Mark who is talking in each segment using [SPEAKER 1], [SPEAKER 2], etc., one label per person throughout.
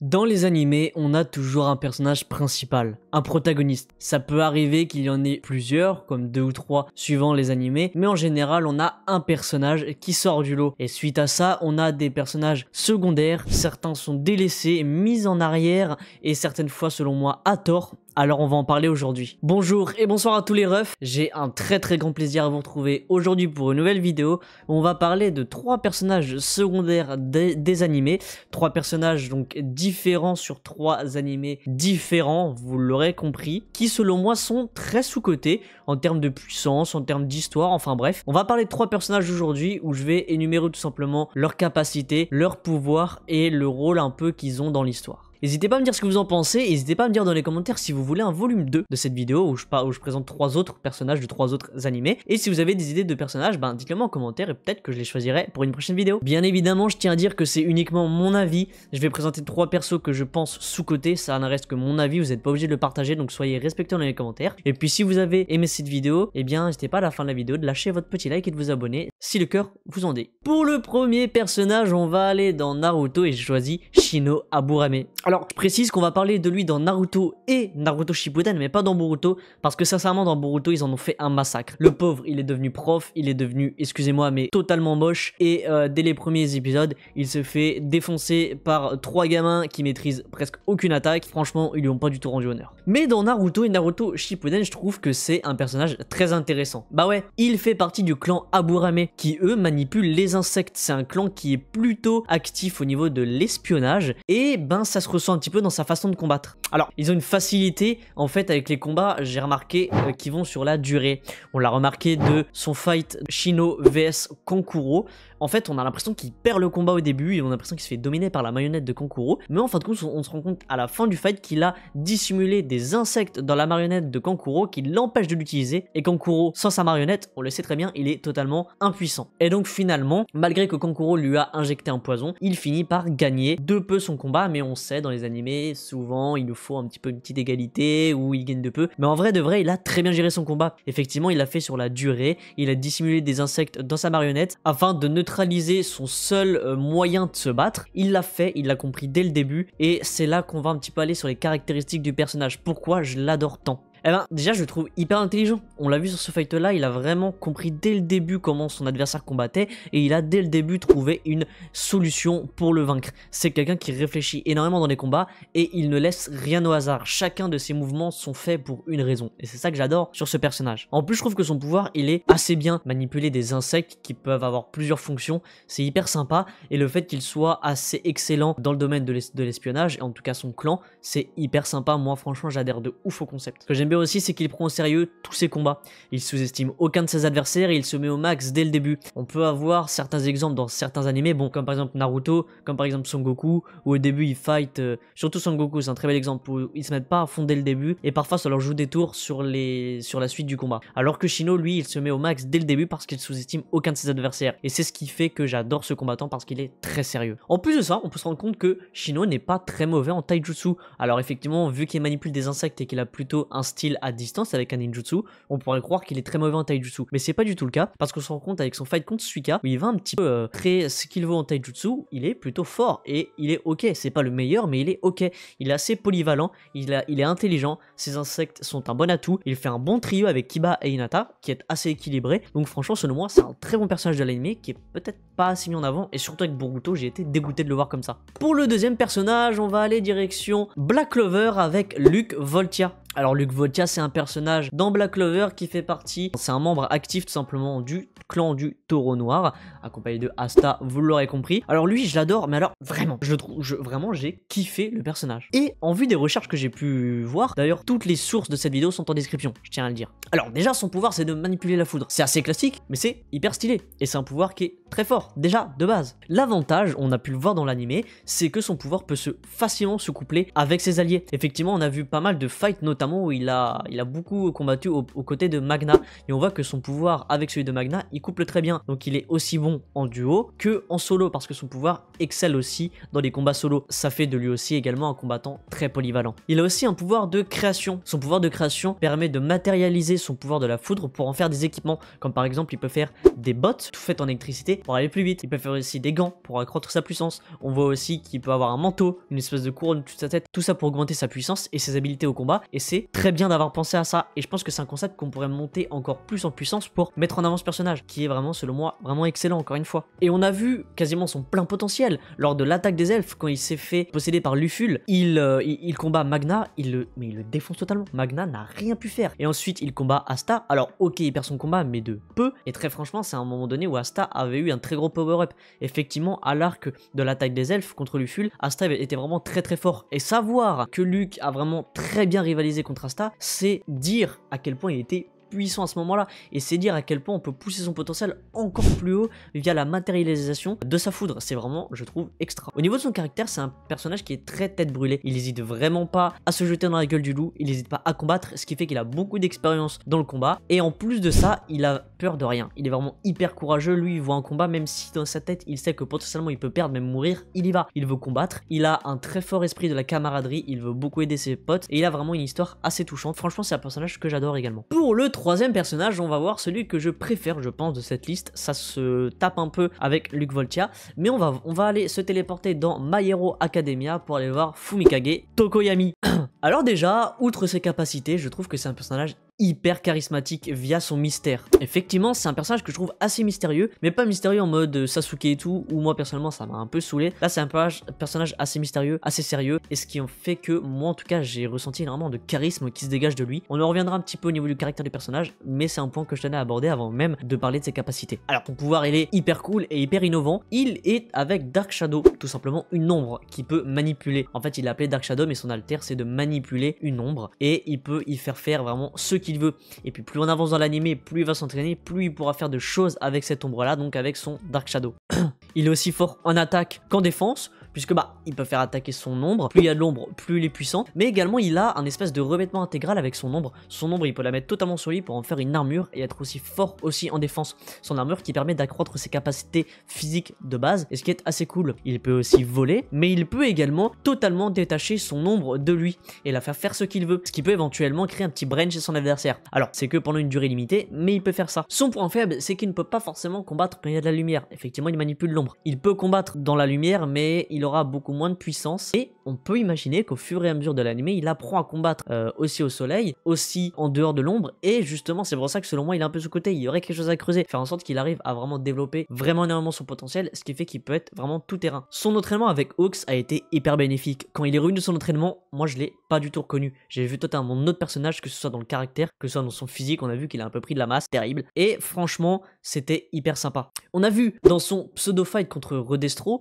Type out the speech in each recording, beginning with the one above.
[SPEAKER 1] Dans les animés, on a toujours un personnage principal, un protagoniste. Ça peut arriver qu'il y en ait plusieurs, comme 2 ou 3 suivant les animés, mais en général on a un personnage qui sort du lot. Et suite à ça, on a des personnages secondaires, certains sont délaissés, mis en arrière, et certaines fois selon moi à tort. Alors on va en parler aujourd'hui. Bonjour et bonsoir à tous les refs, j'ai un très grand plaisir à vous retrouver aujourd'hui pour une nouvelle vidéo où on va parler de 3 personnages secondaires des animés, 3 personnages donc différents sur 3 animés différents, vous l'aurez compris, qui selon moi sont très sous-cotés en termes de puissance, en termes d'histoire, enfin bref. On va parler de 3 personnages aujourd'hui où je vais énumérer tout simplement leurs capacités, leurs pouvoirs et le rôle un peu qu'ils ont dans l'histoire. N'hésitez pas à me dire ce que vous en pensez, n'hésitez pas à me dire dans les commentaires si vous voulez un volume 2 de cette vidéo où je présente 3 autres personnages de 3 autres animés. Et si vous avez des idées de personnages, dites-le moi en commentaire et peut-être que je les choisirai pour une prochaine vidéo. Bien évidemment, je tiens à dire que c'est uniquement mon avis. Je vais présenter 3 persos que je pense sous-cotés, ça ne reste que mon avis, vous n'êtes pas obligé de le partager, donc soyez respectueux dans les commentaires. Et puis si vous avez aimé cette vidéo, eh bien n'hésitez pas à la fin de la vidéo de lâcher votre petit like et de vous abonner si le cœur vous en dit. Pour le premier personnage, on va aller dans Naruto et j'ai choisi Shino Aburame. Alors, je précise qu'on va parler de lui dans Naruto et Naruto Shippuden, mais pas dans Boruto, parce que sincèrement, dans Boruto, ils en ont fait un massacre. Le pauvre, il est devenu prof, il est devenu, excusez-moi, mais totalement moche, et dès les premiers épisodes, il se fait défoncer par 3 gamins qui maîtrisent presque aucune attaque. Franchement, ils lui ont pas du tout rendu honneur. Mais dans Naruto et Naruto Shippuden, je trouve que c'est un personnage très intéressant. Bah ouais, il fait partie du clan Aburame, qui eux manipulent les insectes. C'est un clan qui est plutôt actif au niveau de l'espionnage, et ça se ressent un petit peu dans sa façon de combattre. Alors, ils ont une facilité en fait avec les combats, j'ai remarqué, qui vont sur la durée. On l'a remarqué de son fight Shino vs Kankuro. En fait, on a l'impression qu'il perd le combat au début et on a l'impression qu'il se fait dominer par la marionnette de Kankuro. Mais en fin de compte, on se rend compte à la fin du fight qu'il a dissimulé des insectes dans la marionnette de Kankuro qui l'empêchent de l'utiliser. Et Kankuro, sans sa marionnette, on le sait très bien, il est totalement impuissant. Et donc finalement, malgré que Kankuro lui a injecté un poison, il finit par gagner de peu son combat. Mais on sait, dans les animés, souvent, il nous faut un petit peu une petite égalité où il gagne de peu. Mais en vrai de vrai, il a très bien géré son combat. Effectivement, il l'a fait sur la durée. Il a dissimulé des insectes dans sa marionnette afin de neutraliser son seul moyen de se battre. Il l'a fait, il l'a compris dès le début. Et c'est là qu'on va un petit peu aller sur les caractéristiques du personnage. Pourquoi je l'adore tant? Eh ben, déjà, je le trouve hyper intelligent. On l'a vu sur ce fight-là, il a vraiment compris dès le début comment son adversaire combattait et il a dès le début trouvé une solution pour le vaincre. C'est quelqu'un qui réfléchit énormément dans les combats et il ne laisse rien au hasard. Chacun de ses mouvements sont faits pour une raison et c'est ça que j'adore sur ce personnage. En plus, je trouve que son pouvoir, il est assez bien. Manipuler des insectes qui peuvent avoir plusieurs fonctions, c'est hyper sympa et le fait qu'il soit assez excellent dans le domaine de l'espionnage et en tout cas son clan, c'est hyper sympa. Moi, franchement, j'adhère de ouf au concept. Ce que j'aime bien aussi, c'est qu'il prend au sérieux tous ses combats. Il sous-estime aucun de ses adversaires et il se met au max dès le début. On peut avoir certains exemples dans certains animés, bon, comme par exemple Naruto, comme par exemple Son Goku, où au début il fight, surtout Son Goku, c'est un très bel exemple, où ils se mettent pas à fond dès le début et parfois ça leur joue des tours sur la suite du combat. Alors que Shino, lui, il se met au max dès le début parce qu'il sous-estime aucun de ses adversaires. Et c'est ce qui fait que j'adore ce combattant parce qu'il est très sérieux. En plus de ça, on peut se rendre compte que Shino n'est pas très mauvais en taijutsu. Alors effectivement, vu qu'il manipule des insectes et qu'il a plutôt un style à distance avec un ninjutsu, on pourrait croire qu'il est très mauvais en taijutsu, mais c'est pas du tout le cas parce qu'on se rend compte avec son fight contre Suika où il va un petit peu créer ce qu'il veut en taijutsu, il est plutôt fort et il est ok, c'est pas le meilleur mais il est ok, il est assez polyvalent, il est intelligent, ses insectes sont un bon atout, il fait un bon trio avec Kiba et Hinata qui est assez équilibré, donc franchement selon moi c'est un très bon personnage de l'anime qui est peut-être pas assez mis en avant et surtout avec Boruto j'ai été dégoûté de le voir comme ça. Pour le deuxième personnage, on va aller direction Black Clover avec Luke Voltia. Alors Luke Voltia, c'est un personnage dans Black Clover qui fait partie, c'est un membre actif tout simplement du clan du Taureau Noir, accompagné de Asta, vous l'aurez compris. Alors lui, je l'adore, mais alors vraiment, vraiment j'ai kiffé le personnage. Et en vue des recherches que j'ai pu voir, d'ailleurs toutes les sources de cette vidéo sont en description, je tiens à le dire. Alors déjà, son pouvoir c'est de manipuler la foudre. C'est assez classique, mais c'est hyper stylé. Et c'est un pouvoir qui est très fort, déjà, de base. L'avantage, on a pu le voir dans l'animé, c'est que son pouvoir peut facilement se coupler avec ses alliés. Effectivement, on a vu pas mal de fights, notamment où il a beaucoup combattu aux côtés de Magna. Et on voit que son pouvoir avec celui de Magna, il couple très bien. Donc il est aussi bon en duo que en solo, parce que son pouvoir excelle aussi dans les combats solo. Ça fait de lui aussi également un combattant très polyvalent. Il a aussi un pouvoir de création. Son pouvoir de création permet de matérialiser son pouvoir de la foudre pour en faire des équipements. Comme par exemple, il peut faire des bottes tout faites en électricité pour aller plus vite. Il peut faire aussi des gants pour accroître sa puissance. On voit aussi qu'il peut avoir un manteau, une espèce de couronne toute sa tête, tout ça pour augmenter sa puissance et ses habilités au combat. Et c'est très bien d'avoir pensé à ça. Et je pense que c'est un concept qu'on pourrait monter encore plus en puissance pour mettre en avant ce personnage, qui est vraiment, selon moi, vraiment excellent encore une fois. Et on a vu quasiment son plein potentiel lors de l'attaque des elfes quand il s'est fait posséder par Luful. Il combat Magna, mais il le défonce totalement. Magna n'a rien pu faire. Et ensuite, il combat Asta. Alors, ok, il perd son combat, mais de peu. Et très franchement, c'est à un moment donné où Asta avait eu un très gros power-up. Effectivement, à l'arc de l'attaque des elfes contre Luful, Asta était vraiment très très fort. Et savoir que Luke a vraiment très bien rivalisé contre Asta, c'est dire à quel point il était puissant à ce moment là, et c'est dire à quel point on peut pousser son potentiel encore plus haut via la matérialisation de sa foudre. C'est vraiment, je trouve, extra. Au niveau de son caractère, c'est un personnage qui est très tête brûlée. Il n'hésite vraiment pas à se jeter dans la gueule du loup, il n'hésite pas à combattre, ce qui fait qu'il a beaucoup d'expérience dans le combat, et en plus de ça, il a peur de rien. Il est vraiment hyper courageux. Lui, il voit un combat, même si dans sa tête il sait que potentiellement il peut perdre, même mourir, il y va. Il veut combattre, il a un très fort esprit de la camaraderie, il veut beaucoup aider ses potes, et il a vraiment une histoire assez touchante. Franchement, c'est un personnage que j'adore également. Pour le troisième personnage, on va voir celui que je préfère, je pense, de cette liste. Ça se tape un peu avec Luke Voltia, mais on va aller se téléporter dans My Hero Academia pour aller voir Fumikage Tokoyami. Alors déjà, outre ses capacités, je trouve que c'est un personnage hyper charismatique via son mystère. Effectivement, c'est un personnage que je trouve assez mystérieux, mais pas mystérieux en mode Sasuke et tout, où moi personnellement ça m'a un peu saoulé. Là, c'est un personnage assez mystérieux, assez sérieux, et ce qui en fait que moi en tout cas j'ai ressenti énormément de charisme qui se dégage de lui. On en reviendra un petit peu au niveau du caractère du personnage, mais c'est un point que je tenais à aborder avant même de parler de ses capacités. Alors, son pouvoir, il est hyper cool et hyper innovant. Il est avec Dark Shadow, tout simplement une ombre qui peut manipuler. En fait, il l'a appelé Dark Shadow, mais son alter c'est de manipuler une ombre, et il peut y faire vraiment ce qu'il veut. Et puis plus on avance dans l'animé, plus il va s'entraîner, plus il pourra faire de choses avec cette ombre là, donc avec son Dark Shadow. Il est aussi fort en attaque qu'en défense, puisque il peut faire attaquer son ombre. Plus il y a de l'ombre, plus il est puissant. Mais également, il a un espèce de revêtement intégral avec son ombre. Son ombre, il peut la mettre totalement sur lui pour en faire une armure et être aussi fort aussi en défense. Son armure qui permet d'accroître ses capacités physiques de base, et ce qui est assez cool. Il peut aussi voler, mais il peut également totalement détacher son ombre de lui et la faire ce qu'il veut, ce qui peut éventuellement créer un petit brain chez son adversaire. Alors, c'est que pendant une durée limitée, mais il peut faire ça. Son point faible, c'est qu'il ne peut pas forcément combattre quand il y a de la lumière. Effectivement, il manipule l'ombre. Il peut combattre dans la lumière, mais il aura beaucoup moins de puissance, et on peut imaginer qu'au fur et à mesure de l'anime, il apprend à combattre aussi au soleil, aussi en dehors de l'ombre, et justement c'est pour ça que selon moi il est un peu sous-côté. Il y aurait quelque chose à creuser, faire en sorte qu'il arrive à vraiment développer vraiment énormément son potentiel, ce qui fait qu'il peut être vraiment tout terrain. Son entraînement avec Hawks a été hyper bénéfique. Quand il est revenu de son entraînement, moi je l'ai pas du tout reconnu. J'ai vu totalement mon autre personnage, que ce soit dans le caractère, que ce soit dans son physique. On a vu qu'il a un peu pris de la masse, terrible, et franchement c'était hyper sympa. On a vu dans son pseudo fight contre Redestro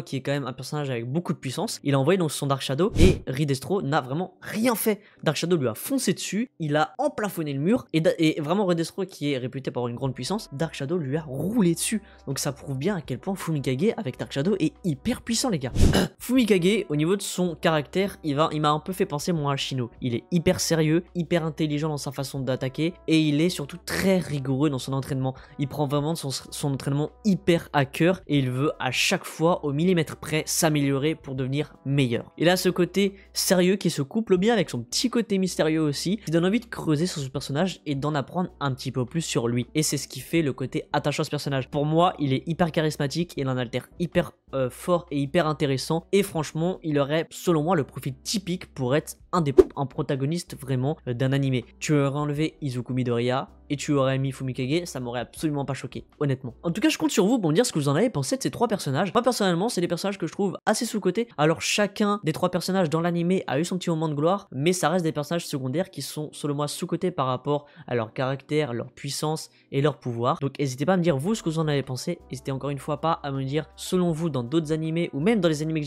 [SPEAKER 1] qui est quand même un personnage avec beaucoup de puissance, il a envoyé donc son Dark Shadow, et Redestro n'a vraiment rien fait. Dark Shadow lui a foncé dessus, il a emplafonné le mur, et vraiment Redestro qui est réputé pour avoir une grande puissance, Dark Shadow lui a roulé dessus. Donc ça prouve bien à quel point Fumikage avec Dark Shadow est hyper puissant, les gars. Fumikage, au niveau de son caractère, il m'a un peu fait penser moi à Shino. Il est hyper sérieux, hyper intelligent dans sa façon d'attaquer, et il est surtout très rigoureux dans son entraînement. Il prend vraiment son entraînement hyper à cœur, et il veut à chaque fois au millimètre près s'améliorer pour devenir meilleur. Il a ce côté sérieux qui se couple bien avec son petit côté mystérieux aussi, qui donne envie de creuser sur ce personnage et d'en apprendre un petit peu plus sur lui. Et c'est ce qui fait le côté attachant à ce personnage. Pour moi, il est hyper charismatique, il a un alter hyper fort et hyper intéressant, et franchement, il aurait, selon moi, le profil typique pour être un protagoniste vraiment d'un animé. Tu aurais enlevé Izuku Midoriya et tu aurais mis Fumikage, ça m'aurait absolument pas choqué, honnêtement. En tout cas, je compte sur vous pour me dire ce que vous en avez pensé de ces trois personnages. Moi, personnellement, c'est des personnages que je trouve assez sous-cotés. Alors, chacun des trois personnages dans l'animé a eu son petit moment de gloire, mais ça reste des personnages secondaires qui sont, selon moi, sous-cotés par rapport à leur caractère, leur puissance et leur pouvoir. Donc, n'hésitez pas à me dire, vous, ce que vous en avez pensé. N'hésitez encore une fois pas à me dire, selon vous, dans d'autres animés, ou même dans les animés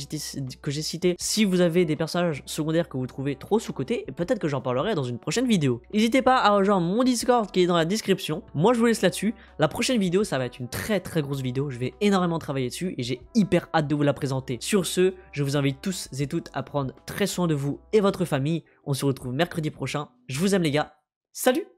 [SPEAKER 1] que j'ai cités, si vous avez des personnages secondaires que vous trouvez trop sous-cotés, et peut-être que j'en parlerai dans une prochaine vidéo. N'hésitez pas à rejoindre mon Discord qui est dans la description. Moi, je vous laisse là-dessus. La prochaine vidéo, ça va être une très grosse vidéo. Je vais énormément travailler dessus et j'ai hyper hâte de vous la présenter. Sur ce, je vous invite tous et toutes à prendre très soin de vous et votre famille. On se retrouve mercredi prochain. Je vous aime, les gars. Salut!